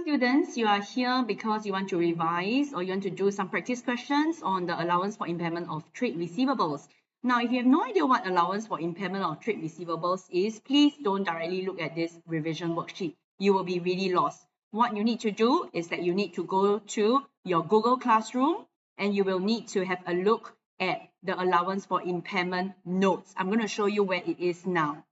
students, you are here because you want to revise or you want to do some practice questions on the allowance for impairment of trade receivables. Now, if you have no idea what allowance for impairment of trade receivables is, please don't directly look at this revision worksheet. You will be really lost. What you need to do is that you need to go to your Google Classroom and you will need to have a look at the allowance for impairment notes. I'm going to show you where it is now.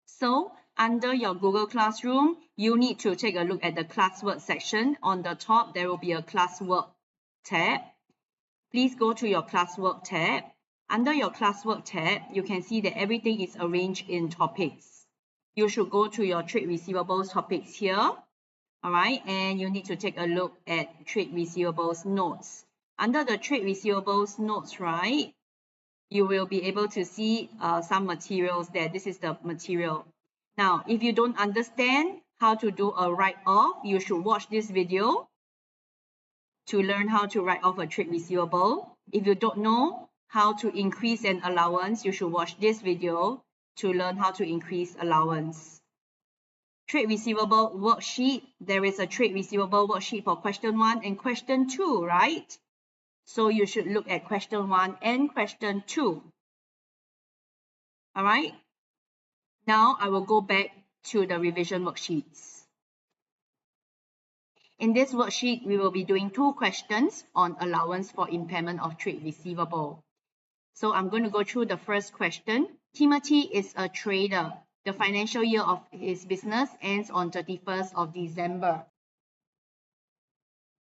So, under your Google Classroom, you need to take a look at the classwork section. On the top, there will be a classwork tab. Please go to your classwork tab. Under your classwork tab, you can see that everything is arranged in topics. You should go to your trade receivables topics here. All right, and you need to take a look at trade receivables notes. Under the trade receivables notes, right, you will be able to see some materials there. This is the material. Now, if you don't understand how to do a write-off, you should watch this video to learn how to write off a trade receivable. If you don't know how to increase an allowance, you should watch this video to learn how to increase allowance. Trade receivable worksheet. There is a trade receivable worksheet for question 1 and question 2, right? So you should look at question 1 and question 2. All right. Now I will go back to the revision worksheets. In this worksheet, we will be doing 2 questions on allowance for impairment of trade receivable. So I'm going to go through the first question. Timothy is a trader. The financial year of his business ends on 31st of December.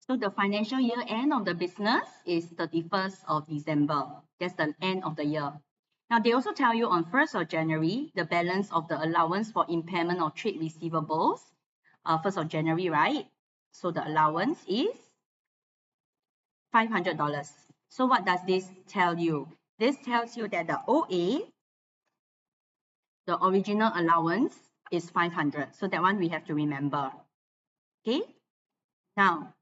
So the financial year end of the business is 31st of December. That's the end of the year. Now, they also tell you on 1st of January, the balance of the allowance for impairment of trade receivables, 1st of January, right? So the allowance is $500. So what does this tell you? This tells you that the OA, the original allowance, is 500. So that one we have to remember. Okay? Now,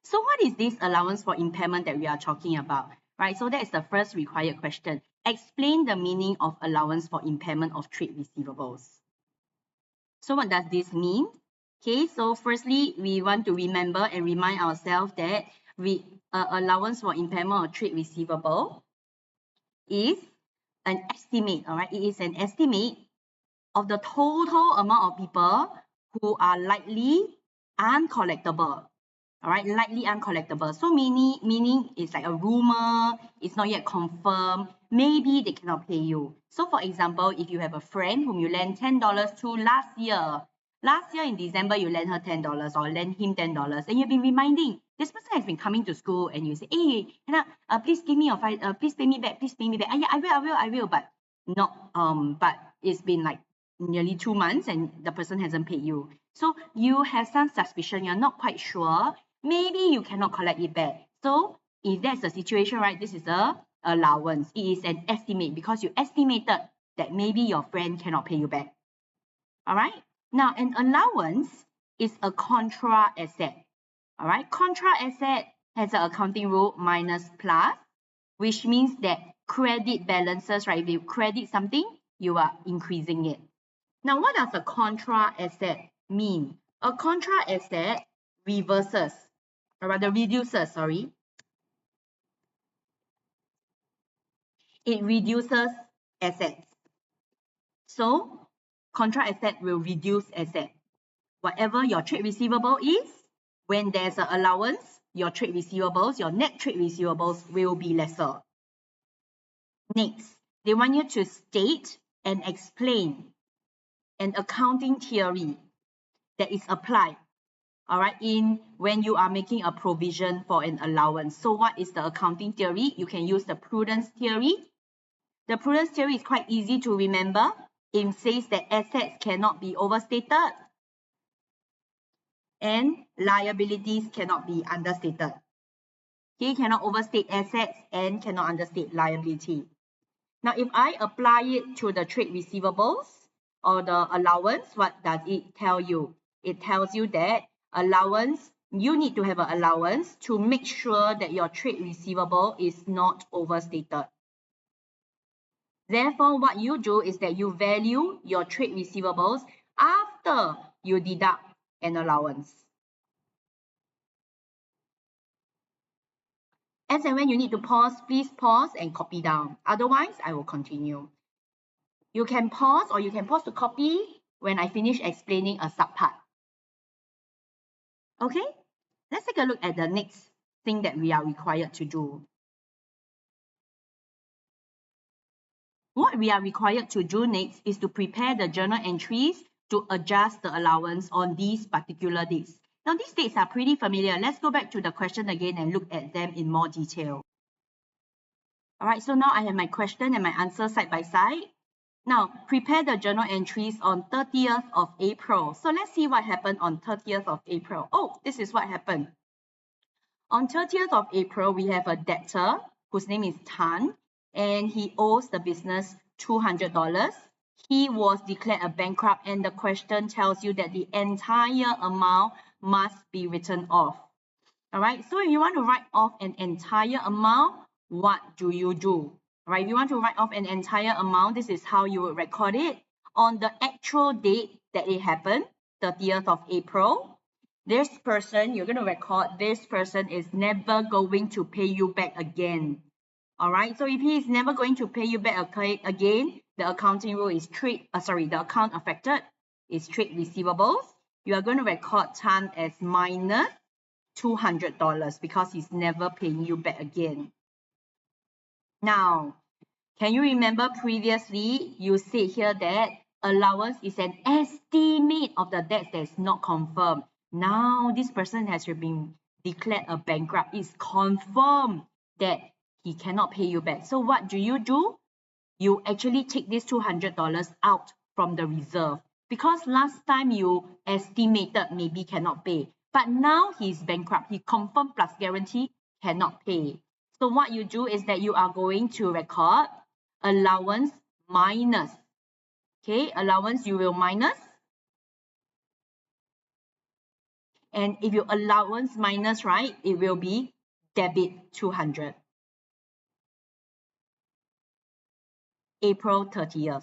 so what is this allowance for impairment that we are talking about? Right, so that is the first required question. Explain the meaning of allowance for impairment of trade receivables. So what does this mean? Okay, so firstly, we want to remember and remind ourselves that allowance for impairment of trade receivable is an estimate, all right? It is an estimate of the total amount of people who are likely uncollectible. All right, likely uncollectible. So meaning it's like a rumor, it's not yet confirmed. Maybe they cannot pay you. So for example, if you have a friend whom you lent $10 to last year in December, you lent her $10 or lent him $10, and you've been reminding, this person has been coming to school and you say, hey, please give me your please pay me back, Yeah, I will, but not, but it's been like nearly 2 months and the person hasn't paid you. So you have some suspicion, you're not quite sure. Maybe you cannot collect it back. So if that's the situation, right, this is a allowance. It is an estimate because you estimated that maybe your friend cannot pay you back. All right. Now, an allowance is a contra asset. All right. Contra asset has an accounting rule minus plus, which means that credit balances, right? If you credit something, you are increasing it. Now, what does a contra asset mean? A contra asset reverses, or rather reduces, sorry. It reduces assets. So, contra asset will reduce asset. Whatever your trade receivable is, when there's an allowance, your trade receivables, your net trade receivables will be lesser. Next, they want you to state and explain an accounting theory that is applied, all right, when you are making a provision for an allowance. So what is the accounting theory? You can use the prudence theory. The prudence theory is quite easy to remember. It says that assets cannot be overstated and liabilities cannot be understated. Okay, cannot overstate assets and cannot understate liability. Now, if I apply it to the trade receivables or the allowance, what does it tell you? It tells you that allowance, you need to have an allowance to make sure that your trade receivable is not overstated. Therefore, what you do is that you value your trade receivables after after you deduct an allowance. As and when you need to pause, please pause and copy down. Otherwise, I will continue. You can pause or you can pause to copy when I finish explaining a subpart. Okay, let's take a look at the next thing that we are required to do. What we are required to do next is to prepare the journal entries to adjust the allowance on these particular dates. Now, these dates are pretty familiar. Let's go back to the question again and look at them in more detail. All right, so now I have my question and my answer side by side. Now, prepare the journal entries on 30th of April. So let's see what happened on 30th of April. Oh, this is what happened. On 30th of April, we have a debtor whose name is Tan, and he owes the business $200. He was declared a bankrupt, and the question tells you that the entire amount must be written off. All right, so if you want to write off an entire amount, what do you do? All right, if you want to write off an entire amount, this is how you would record it. On the actual date that it happened, 30th of April, this person, you're going to record this person is never going to pay you back again. All right, so if he is never going to pay you back again, the accounting rule is the account affected is trade receivables. You are going to record Tan as minus $200 because he's never paying you back again. Now, can you remember previously you said here that allowance is an estimate of the debts that is not confirmed. Now, this person has been declared a bankrupt. It's confirmed that he cannot pay you back. So what do? You actually take this $200 out from the reserve because last time you estimated maybe cannot pay. But now he's bankrupt. He confirmed plus guarantee cannot pay. So what you do is that you are going to record allowance minus. Okay, allowance you will minus. And if you allowance minus, right, it will be debit 200. April 30th.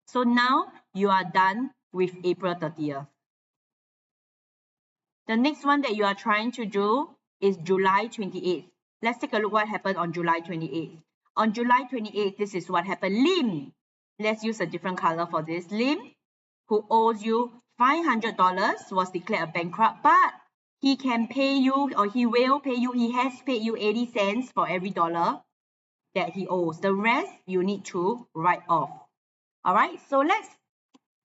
So now you are done with April 30th. The next one that you are trying to do is July 28th. Let's take a look what happened on July 28th. On July 28th, this is what happened. Lim, let's use a different color for this. Lim, who owes you $500, was declared a bankrupt, but he can pay you or he will pay you. He has paid you 80 cents for every dollar that he owes. The rest you need to write off. All right, so let's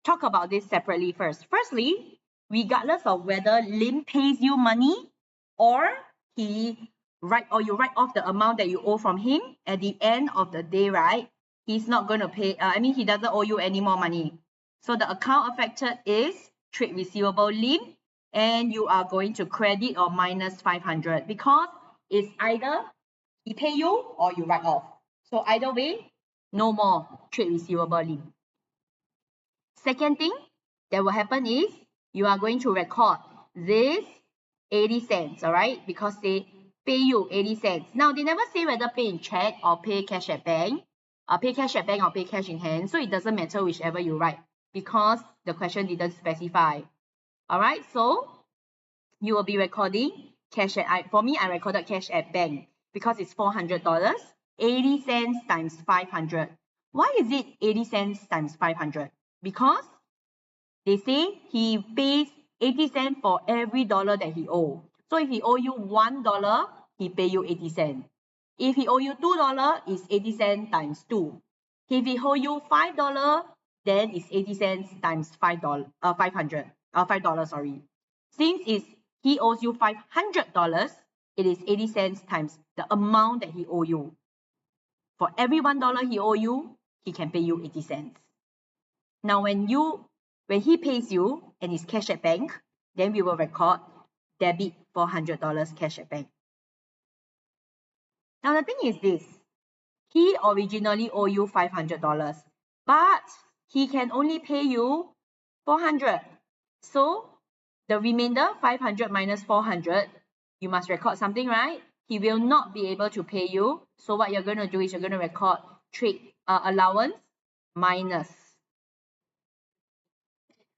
talk about this separately first. Firstly, regardless of whether Lim pays you money or you write off the amount that you owe from him, at the end of the day, right, he's not going to pay, he doesn't owe you any more money. So the account affected is trade receivable Lim, and you are going to credit or minus 500 because it's either he pay you or you write off. So either way, no more trade receivable Lim. Second thing that will happen is you are going to record this 80 cents, all right? Because they pay you 80 cents. Now, they never say whether pay in check or pay cash at bank, pay cash at bank or pay cash in hand. So it doesn't matter whichever you write because the question didn't specify. All right, so you will be recording cash at, for me, I recorded cash at bank because it's $400, 80 cents times 500. Why is it 80 cents times 500? Because they say he pays 80 cents for every dollar that he owes. So if he owe you $1, he pay you 80 cents. If he owe you $2, it's 80 cents times 2. If he owe you $5, then it's 80 cents times $500, sorry. Since he owes you $500, it is 80 cents times the amount that he owe you. For every $1 he owe you, he can pay you 80 cents. Now, when he pays you and it's cash at bank, then we will record debit $400 cash at bank. Now, the thing is this. He originally owe you $500, but he can only pay you $400. So, the remainder, 500 minus 400, you must record something, right? He will not be able to pay you. So, what you're going to do is you're going to record trade allowance minus.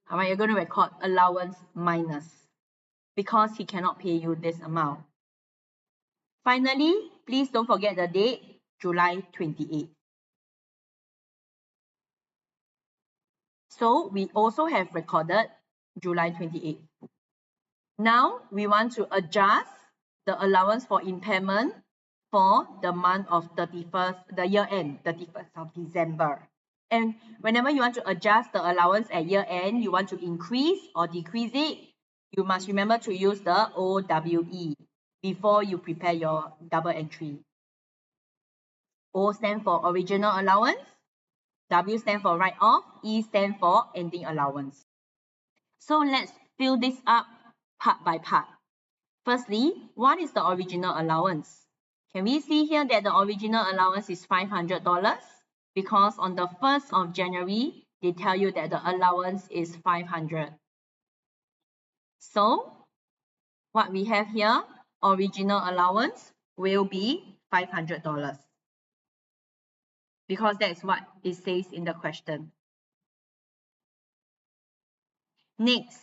All right, you're going to record allowance minus because he cannot pay you this amount. Finally, please don't forget the date, July 28. So we also have recorded July 28. Now we want to adjust the allowance for impairment for the month of 31st, the year end, 31st of December. And whenever you want to adjust the allowance at year end, you want to increase or decrease it, you must remember to use the OWE before you prepare your double entry. O stands for original allowance, W stands for write-off, E stands for ending allowance. So let's fill this up part by part. Firstly, what is the original allowance? Can we see here that the original allowance is $500? Because on the 1st of January, they tell you that the allowance is $500. So, what we have here, original allowance will be $500. Because that's what it says in the question. Next,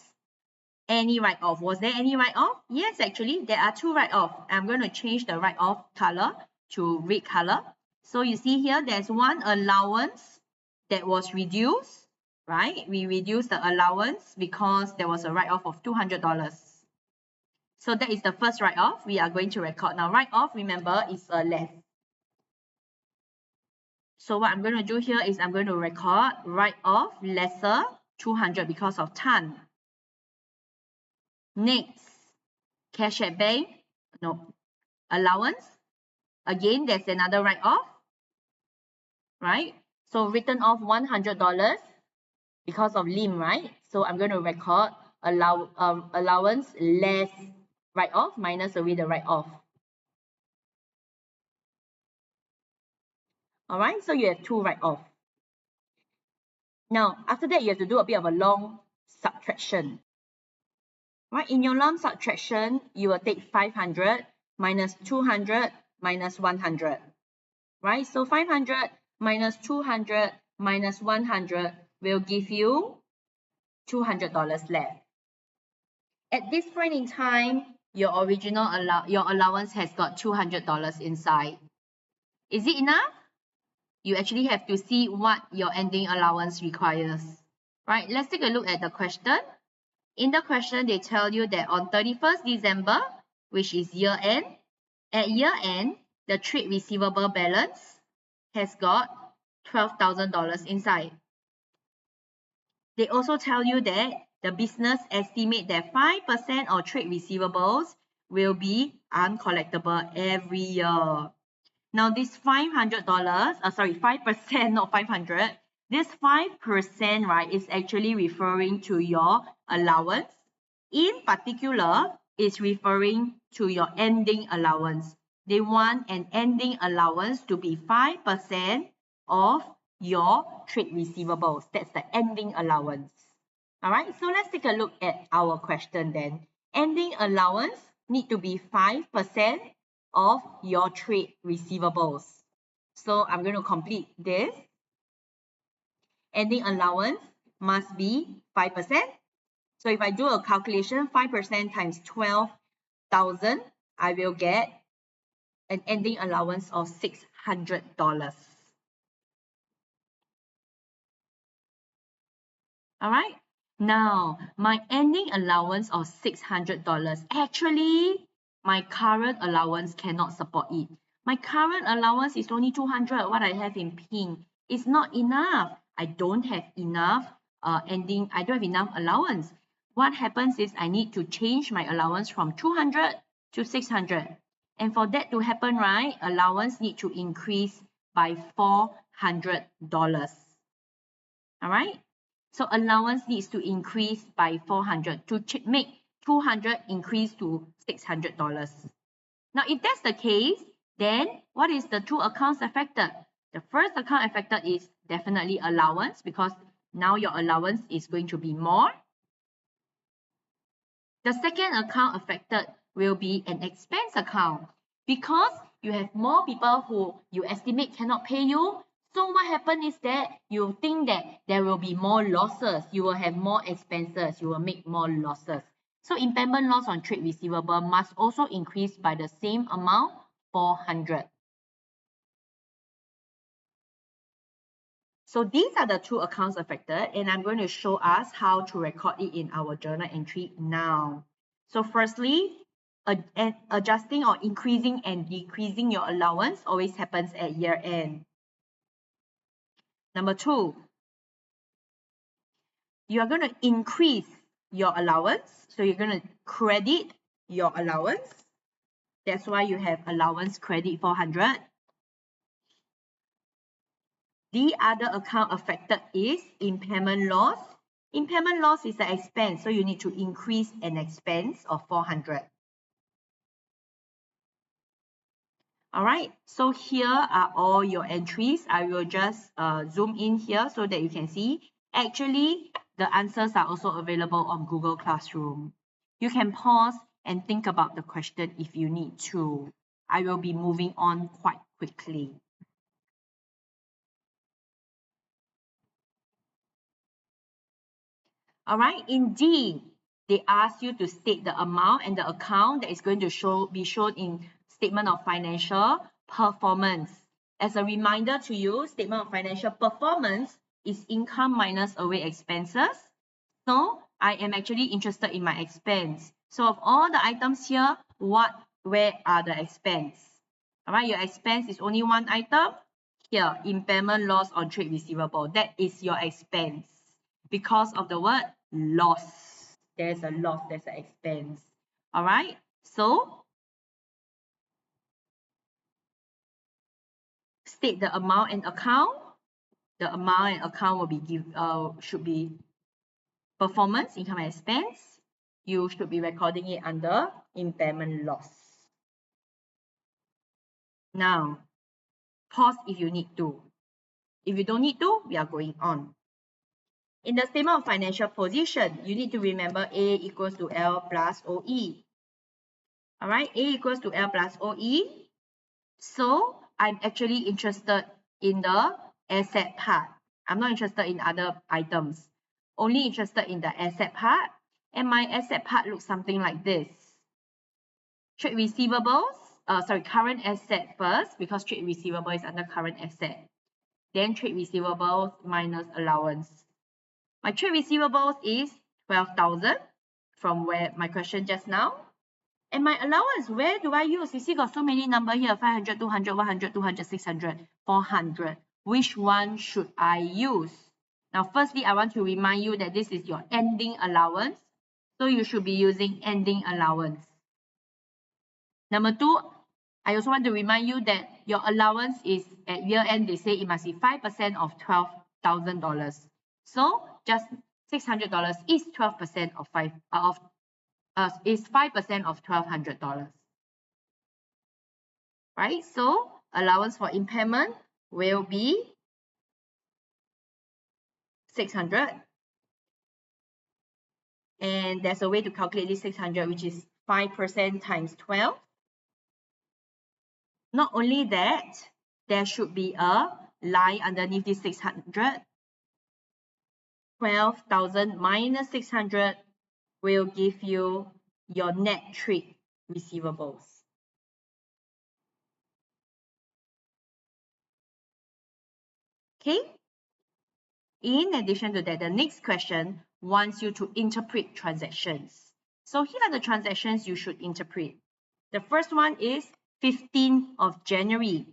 any write-off. Was there any write-off? Yes, actually, there are two write-off. I'm going to change the write-off color to red color. So you see here, there's one allowance that was reduced, right? We reduced the allowance because there was a write-off of $200. So that is the first write-off we are going to record. Now, write-off, remember, is a less. So what I'm going to do here is I'm going to record write-off lesser 200 because of ton. Next, cash at bank, no, allowance. Again, there's another write-off, right? So written off $100 because of limb, right? So I'm going to record allowance less write-off minus away the write-off. All right, so you have two write-off. Now, after that, you have to do a bit of a long subtraction. Right, in your long subtraction, you will take 500 minus 200 minus 100. Right, so 500 minus 200 minus 100 will give you $200 left. At this point in time, your allowance has got $200 inside. Is it enough? You actually have to see what your ending allowance requires. Right, let's take a look at the question. In the question, they tell you that on 31st December, which is year end, at year end, the trade receivable balance has got $12,000 inside. They also tell you that the business estimate that 5% of trade receivables will be uncollectible every year. Now, this $500, 5%, not 500, this 5%, right, is actually referring to your allowance. In particular, it's referring to your ending allowance. They want an ending allowance to be 5% of your trade receivables. That's the ending allowance. All right, so let's take a look at our question then. Ending allowance need to be 5% of your trade receivables. So I'm going to complete this. Ending allowance must be 5%. So if I do a calculation, 5% times 12,000, I will get an ending allowance of $600. All right. Now, my ending allowance of $600, actually, my current allowance cannot support it. My current allowance is only 200, what I have in pink. It's not enough. I don't have enough I don't have enough allowance. What happens is I need to change my allowance from 200 to 600. And for that to happen, right, allowance need to increase by $400. All right. So allowance needs to increase by 400 to make 200 increase to $600. Now, if that's the case, then what is the two accounts affected? The first account affected is definitely allowance because now your allowance is going to be more. The second account affected will be an expense account because you have more people who you estimate cannot pay you. So what happened is that you think that there will be more losses, you will have more expenses, you will make more losses. So impairment loss on trade receivable must also increase by the same amount, 400. So these are the two accounts affected, and I'm going to show us how to record it in our journal entry now. So firstly, adjusting or increasing and decreasing your allowance always happens at year end. Number two, you are going to increase your allowance. So you're going to credit your allowance. That's why you have allowance credit 400. The other account affected is impairment loss. Impairment loss is an expense, so you need to increase an expense of 400. All right, so here are all your entries. I will just zoom in here so that you can see. Actually, the answers are also available on Google Classroom. You can pause and think about the question if you need to. I will be moving on quite quickly. All right, indeed, they ask you to state the amount and the account that is going to be shown in statement of financial performance. As a reminder to you, statement of financial performance is income minus away expenses. So I am actually interested in my expense. So of all the items here, where are the expense? All right, your expense is only one item. Here, impairment loss on trade receivable. That is your expense. Because of the word loss. There's a loss, there's an expense. All right, so state the amount and account. The amount and account will be should be performance, income and expense. You should be recording it under impairment loss. Now, pause if you need to. If you don't need to, we are going on. In the statement of financial position, you need to remember A equals to L plus OE. All right, A equals to L plus OE. So I'm actually interested in the asset part. I'm not interested in other items. Only interested in the asset part. And my asset part looks something like this. Trade receivables, current asset first, because trade receivable is under current asset. Then trade receivables minus allowance. My trade receivables is 12,000 from where my question just now. And my allowance, where do I use? You see, got so many number here, 500, 200, 100, 200, 600, 400. Which one should I use? Now, firstly, I want to remind you that this is your ending allowance. So you should be using ending allowance. Number two, I also want to remind you that your allowance is at year end, they say it must be 5% of $12,000. So just $600 is 12% of is 5% of $1,200. Right? So allowance for impairment will be 600. And there's a way to calculate this 600, which is 5% times 12. Not only that, there should be a line underneath this 600. 12,000 minus 600 will give you your net trade receivables. Okay? In addition to that, the next question wants you to interpret transactions. So here are the transactions you should interpret. The first one is 15th of January.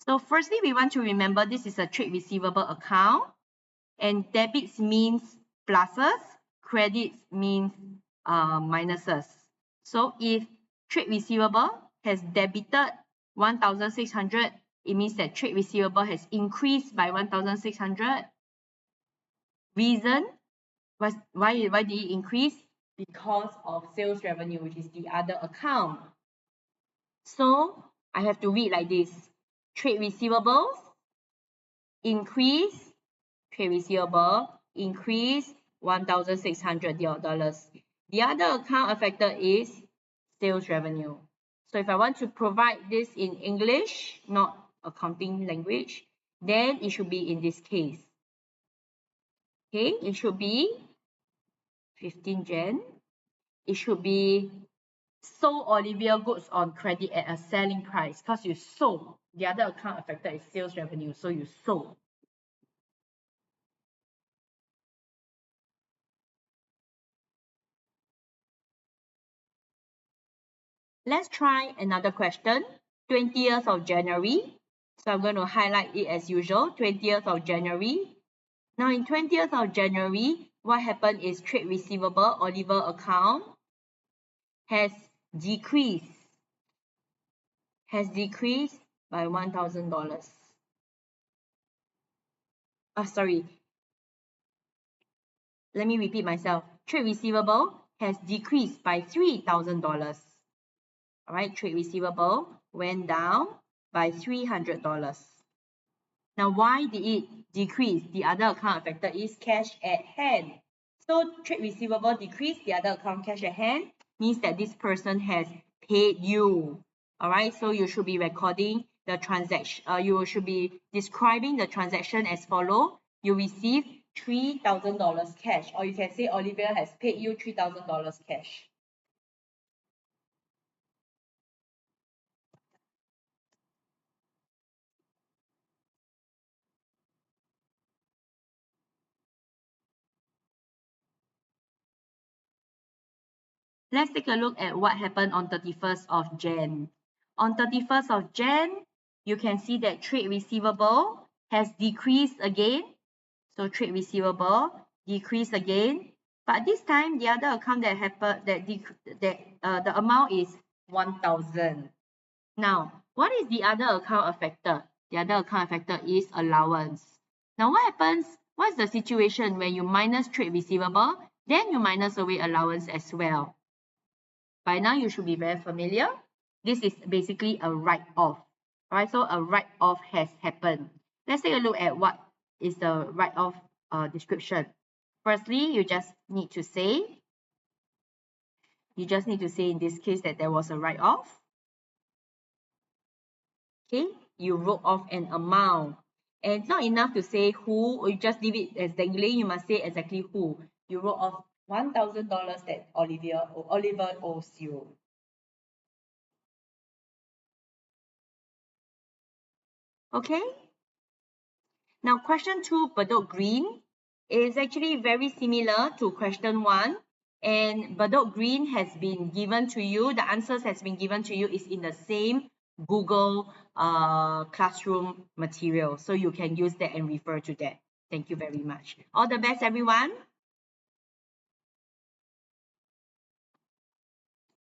So firstly, we want to remember this is a trade receivable account, and debits means pluses, credits means minuses. So if trade receivable has debited 1,600, it means that trade receivable has increased by 1,600. Reason, why did it increase? Because of sales revenue, which is the other account. So I have to read like this. Trade receivables increase, trade receivable increase $1,600. The other account affected is sales revenue. So if I want to provide this in English, not accounting language, then it should be in this case. Okay, it should be 15 Jan. It should be sold Olivia goods on credit at a selling price because you sold. The other account affected is sales revenue, so you sold. Let's try another question. 20th of January. So I'm going to highlight it as usual. 20th of January. Now in 20th of January, what happened is trade receivable Oliver account has decreased by $1,000. Sorry. Let me repeat myself. Trade receivable has decreased by $3,000. All right, trade receivable went down by $300. Now, why did it decrease? The other account affected is cash at hand. So trade receivable decreased, the other account cash at hand means that this person has paid you. All right, so you should be recording the transaction. You should be describing the transaction as follow. You receive $3,000 cash, or you can say Olivia has paid you $3,000 cash. Let's take a look at what happened on 31st of Jan. On 31st of Jan, you can see that trade receivable has decreased again. So trade receivable decreased again. But this time, the other account that happened, the amount is 1,000. Now, what is the other account affected? The other account affected is allowance. Now, what happens? What's the situation when you minus trade receivable? Then you minus away allowance as well. By now, you should be very familiar. This is basically a write-off. All right, so a write-off has happened. Let's take a look at what is the write-off description. Firstly, you just need to say in this case that there was a write-off. Okay, you wrote off an amount. And it's not enough to say who, or you just leave it as dangling. You must say exactly who. You wrote off $1,000 that Oliver owes you. Okay. Now, question 2, Bedok Green, is actually very similar to question 1. And Bedok Green has been given to you. The answers has been given to you is in the same Google classroom material. So you can use that and refer to that. Thank you very much. All the best, everyone.